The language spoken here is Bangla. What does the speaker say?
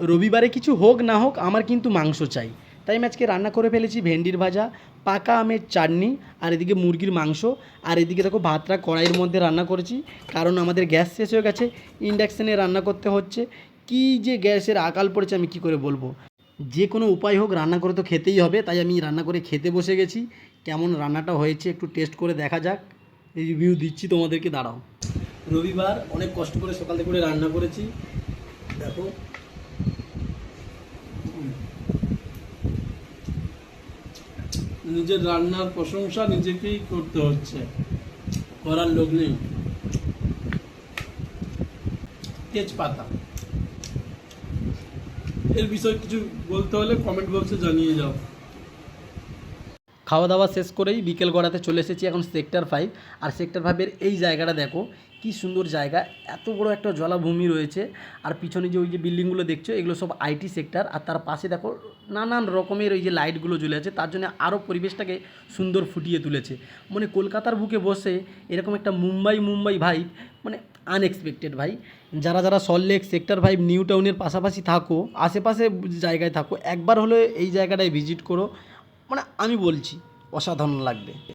রবিবারে কিছু হোক না হোক আমার কিন্তু মাংস চাই। তাই আমি আজকে রান্না করে ফেলেছি ভেন্ডির ভাজা, পাকা আমের চাটনি, আর এদিকে মুরগির মাংস। আর এদিকে দেখো ভাতটা কড়াইয়ের মধ্যে রান্না করেছি, কারণ আমাদের গ্যাস শেষ হয়ে গেছে, ইন্ডাকশানে রান্না করতে হচ্ছে। কী যে গ্যাসের আকাল পড়েছে আমি কী করে বলবো। যে কোনো উপায় হোক রান্না করে তো খেতেই হবে, তাই আমি রান্না করে খেতে বসে গেছি। কেমন রান্নাটা হয়েছে একটু টেস্ট করে দেখা যাক, রিভিউ দিচ্ছি তোমাদেরকে, দাঁড়াও। রবিবার অনেক কষ্ট করে সকাল থেকে করে রান্না করেছি, দেখো। নিজের রান্নার প্রশংসা নিজেকেই করতে হচ্ছে, করার লোক নেই। তেজপাতা, এর বিষয়ে কিছু বলতে হলে কমেন্ট বক্সে জানিয়ে যাও। খাওয়া দাওয়া শেষ করেই বিকেল গড়াতে চলে এসেছি এখন সেক্টর 5। আর সেক্টর 5-এর এই জায়গাটা দেখো, কি সুন্দর জায়গা, এত বড় একটা জলাভূমি রয়েছে। আর পিছনে যে ওই যে বিল্ডিংগুলো দেখছো, এগুলো সব আইটি সেক্টর। আর তার পাশে দেখো নানান রকমের ওই যে লাইটগুলো জ্বলে আছে, তার জন্য আরও পরিবেশটাকে সুন্দর ফুটিয়ে তুলেছে। মানে কলকাতার বুকে বসে এরকম একটা মুম্বাই ভাইব, মানে আনএক্সপেক্টেড ভাই। যারা যারা সল্টলেক সেক্টর 5 নিউ টাউনের পাশাপাশি থাকো, আশেপাশে জায়গায় থাকো, একবার হলে এই জায়গাটায় ভিজিট করো। মানে আমি বলছি অসাধারণ লাগবে।